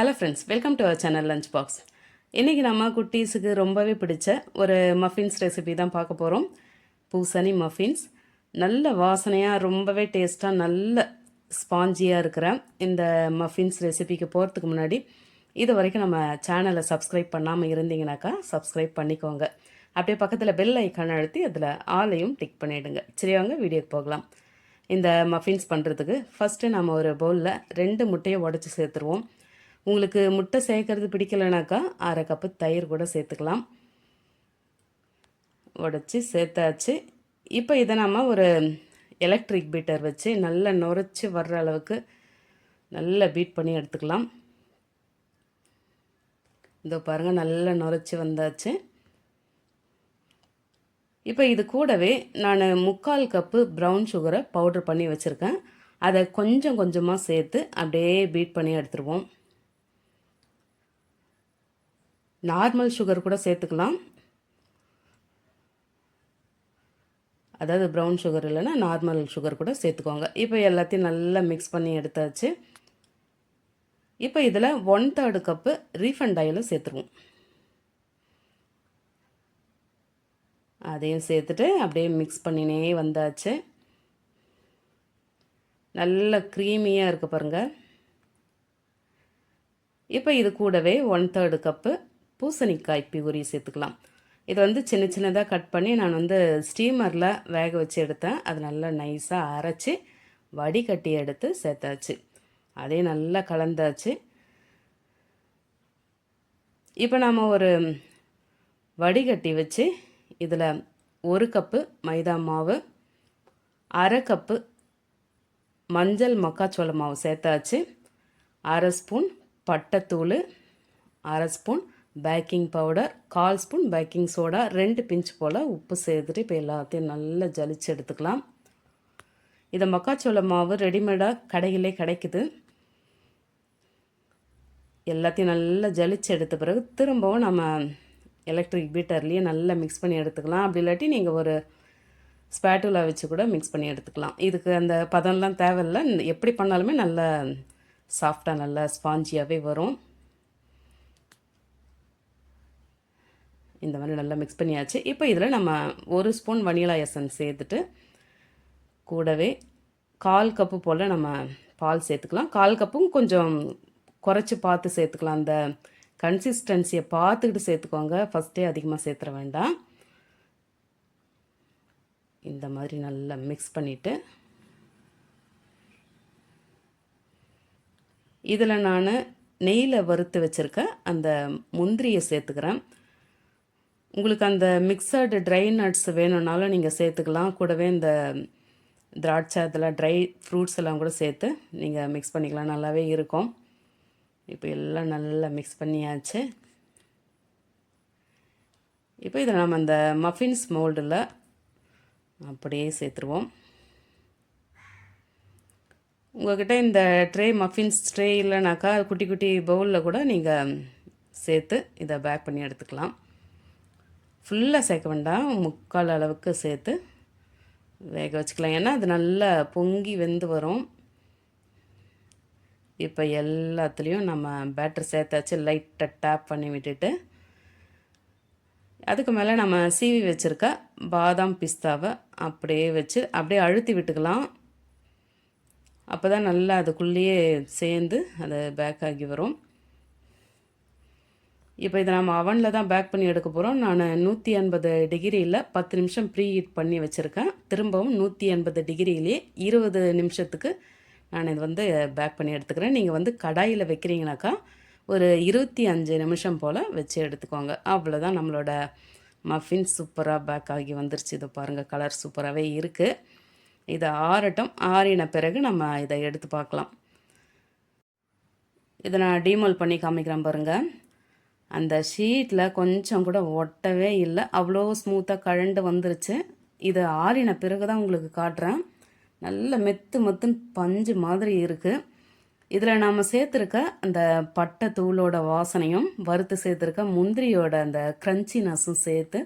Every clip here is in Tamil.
Hello friends, welcome to our channel lunch box. இன்றைக்கி நம்ம குட்டீஸுக்கு ரொம்பவே பிடிச்ச ஒரு மஃபின்ஸ் ரெசிபி தான் பார்க்க போகிறோம். பூசணி மஃபின்ஸ். நல்ல வாசனையாக, ரொம்பவே டேஸ்ட்டாக, நல்ல ஸ்பாஞ்சியாக இருக்கிற இந்த மஃபின்ஸ் ரெசிபிக்கு போகிறதுக்கு முன்னாடி இது வரைக்கும் நம்ம சேனலை சப்ஸ்கிரைப் பண்ணாமல் இருந்தீங்கனாக்கா சப்ஸ்கிரைப் பண்ணிக்கோங்க. அப்படியே பக்கத்தில் பெல் ஐக்கான் அழுத்தி அதில் ஆலையும் டிக் பண்ணிவிடுங்க. சரியாங்க, வீடியோக்கு போகலாம். இந்த மஃபின்ஸ் பண்ணுறதுக்கு ஃபஸ்ட்டு நம்ம ஒரு பவுலில் 2 முட்டையை உடச்சி சேர்த்துருவோம். உங்களுக்கு முட்டை சேர்க்கறது பிடிக்கலைனாக்கா அரை கப்பு தயிர் கூட சேர்த்துக்கலாம். உடச்சி சேர்த்தாச்சு. இப்போ இதை நம்ம ஒரு எலக்ட்ரிக் பீட்டர் வச்சு நல்லா நுரைச்சி வர்ற அளவுக்கு நல்லா பீட் பண்ணி எடுத்துக்கலாம். இதோ பாருங்கள், நல்லா நுரைச்சி வந்தாச்சு. இப்போ இது கூடவே நான் 3/4 கப்பு ப்ரௌன் சுகரை பவுட்ரு பண்ணி வச்சுருக்கேன். அதை கொஞ்சம் கொஞ்சமாக சேர்த்து அப்படியே பீட் பண்ணி எடுத்துருவோம். நார்மல் சுகர் கூட சேர்த்துக்கலாம். அதாவது ப்ரௌன் சுகர் இல்லைன்னா நார்மல் சுகர் கூட சேர்த்துக்கோங்க. இப்போ எல்லாத்தையும் நல்லா மிக்ஸ் பண்ணி எடுத்தாச்சு. இப்போ இதில் 1/3 கப்பு ரீஃபண்ட் ஆயிலும் சேர்த்துருவோம். அதையும் சேர்த்துட்டு அப்படியே மிக்ஸ் பண்ணினே வந்தாச்சு. நல்ல க்ரீமியாக இருக்குது பாருங்கள். இப்போ இது கூடவே 1/3 கப்பு பூசணிக்காய் பியூரி சேர்த்துக்கலாம். இது சின்ன சின்னதாக கட் பண்ணி நான் ஸ்டீமரில் வேக வச்சு எடுத்தேன். அது நல்லா நைஸாக அரைச்சி வடிகட்டி எடுத்து சேர்த்தாச்சு. அதே நல்லா கலந்தாச்சு. இப்போ நாம் ஒரு வடிகட்டி வச்சு இதில் 1 கப்பு மைதா மாவு, அரை கப்பு மஞ்சள் மக்காச்சோள மாவு சேர்த்தாச்சு. அரை ஸ்பூன் பட்டைத்தூள், அரை spoon baking powder, 1/4 spoon baking soda, 2 pinch போல் உப்பு சேர்த்துட்டு இப்போ எல்லாத்தையும் நல்லா ஜலிச்சு எடுத்துக்கலாம். இதை மக்காச்சோள மாவு ரெடிமேடாக கடையிலே கிடைக்குது. எல்லாத்தையும் நல்லா ஜலிச்சு எடுத்த பிறகு திரும்பவும் நம்ம எலக்ட்ரிக் பீட்டர்லேயே நல்லா மிக்ஸ் பண்ணி எடுத்துக்கலாம். அப்படி இல்லாட்டி நீங்கள் ஒரு ஸ்பேட்டுலா வச்சு கூட மிக்ஸ் பண்ணி எடுத்துக்கலாம். இதுக்கு அந்த பதம்லாம் தேவையில்லை. எப்படி பண்ணாலுமே நல்லா சாஃப்டாக நல்லா ஸ்பாஞ்சியாகவே வரும். இந்த மாதிரி நல்லா மிக்ஸ் பண்ணியாச்சு. இப்போ இதில் நம்ம 1 ஸ்பூன் வனிலா எசன்ஸ் சேர்த்துட்டு கூடவே 1/4 கப்பு போல் நம்ம பால் சேர்த்துக்கலாம். 1/4 கப்பும் கொஞ்சம் குறைச்சி பார்த்து சேர்த்துக்கலாம். அந்த கன்சிஸ்டன்சியை பார்த்துக்கிட்டு சேர்த்துக்கோங்க. ஃபஸ்ட்டே அதிகமாக சேர்த்துற வேண்டாம். இந்த மாதிரி நல்லா மிக்ஸ் பண்ணிவிட்டு இதில் நான் நெய்யில் வறுத்து வச்சுருக்க அந்த முந்திரியை சேர்த்துக்கிறேன். உங்களுக்கு அந்த மிக்சடு ட்ரை நட்ஸ் வேணும்னாலும் நீங்கள் சேர்த்துக்கலாம். கூடவே இந்த திராட்சை, இதெல்லாம் ட்ரை ஃப்ரூட்ஸ் எல்லாம் கூட சேர்த்து நீங்கள் மிக்ஸ் பண்ணிக்கலாம். நல்லாவே இருக்கும். இப்போ எல்லாம் நல்லா மிக்ஸ் பண்ணியாச்சு. இப்போ இதை நம்ம அந்த மஃபின்ஸ் மோல்டில் அப்படியே சேர்த்துருவோம். உங்கள்கிட்ட இந்த ட்ரே மஃபின்ஸ் ட்ரே இல்லைனாக்கா குட்டி குட்டி பவுலில் கூட நீங்கள் சேர்த்து இதை பேக் பண்ணி எடுத்துக்கலாம். ஃபுல்லாக சேர்க்க வேண்டாம், 3/4 அளவுக்கு சேர்த்து வேக வச்சுக்கலாம். ஏன்னா அது நல்லா பொங்கி வெந்து வரும். இப்போ எல்லாத்துலேயும் நம்ம பேட்டர் சேர்த்தாச்சு. லைட்டாக டேப் பண்ணி விட்டுட்டு அதுக்கு மேலே நம்ம சீவி வச்சுருக்க பாதாம் பிஸ்தாவை அப்படியே வச்சு அப்படியே அழுத்தி விட்டுக்கலாம். அப்போ தான் நல்லா அதுக்குள்ளேயே சேர்ந்து அது பேக் ஆகி வரும். இப்போ இதை நம்ம அவனில் தான் பேக் பண்ணி எடுக்க போகிறோம். நான் 180 டிகிரியில் 10 நிமிஷம் ப்ரீ ஹீட் பண்ணி வச்சுருக்கேன். திரும்பவும் 180 டிகிரியிலே 20 நிமிஷத்துக்கு நான் இது பேக் பண்ணி எடுத்துக்கிறேன். நீங்கள் கடாயில் வைக்கிறீங்கனாக்கா ஒரு 25 நிமிஷம் போல் வச்சு எடுத்துக்கோங்க. அவ்வளோதான், நம்மளோட மஃபின் சூப்பராக பேக் ஆகி வந்துருச்சு. இதை பாருங்கள், கலர் சூப்பராகவே இருக்குது. இதை ஆறட்டும். ஆறின பிறகு நம்ம இதை எடுத்து பார்க்கலாம். இதை நான் டீமோல் பண்ணி காமிக்கிறேன் பாருங்கள். அந்த ஷீட்டில் கொஞ்சம் கூட ஒட்டவே இல்லை, அவ்வளோ ஸ்மூத்தாக கழண்டு வந்துருச்சு. இது ஆறின பிறகு தான் உங்களுக்கு காட்டுறேன். நல்ல மெத்துன்னு பஞ்சு மாதிரி இருக்குது. இதில் நாம் சேர்த்துருக்க அந்த பட்டை தூளோட வாசனையும் வறுத்து சேர்த்துருக்க முந்திரியோட அந்த க்ரன்ச்சினஸும் சேர்த்து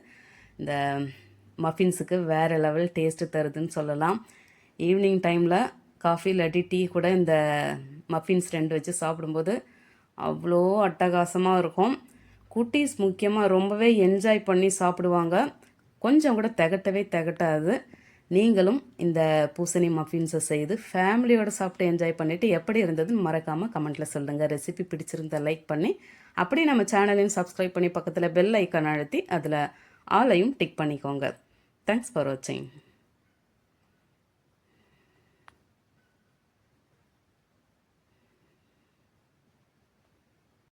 இந்த மஃபின்ஸுக்கு வேறு லெவல் டேஸ்ட்டு தருதுன்னு சொல்லலாம். ஈவினிங் டைமில் காஃபி இல்லாட்டி டீ கூட இந்த மஃபின்ஸ் 2 வச்சு சாப்பிடும்போது அவ்வளோ அட்டகாசமாக இருக்கும். குட்டீஸ் முக்கியமாக ரொம்பவே என்ஜாய் பண்ணி சாப்பிடுவாங்க. கொஞ்சம் கூட திகட்டவே திகட்டாது. நீங்களும் இந்த பூசணி மஃபின்ஸை செய்து ஃபேமிலியோடு சாப்பிட்டு என்ஜாய் பண்ணிவிட்டு எப்படி இருந்ததுன்னு மறக்காமல் கமெண்ட்டில் சொல்லுங்கள். ரெசிபி பிடிச்சிருந்தா லைக் பண்ணி அப்படியே நம்ம சேனலையும் சப்ஸ்கிரைப் பண்ணி பக்கத்தில் பெல் ஐக்கான் அழுத்தி அதில் ஆலையும் டிக் பண்ணிக்கோங்க. தேங்க்ஸ் ஃபார் வாட்சிங்.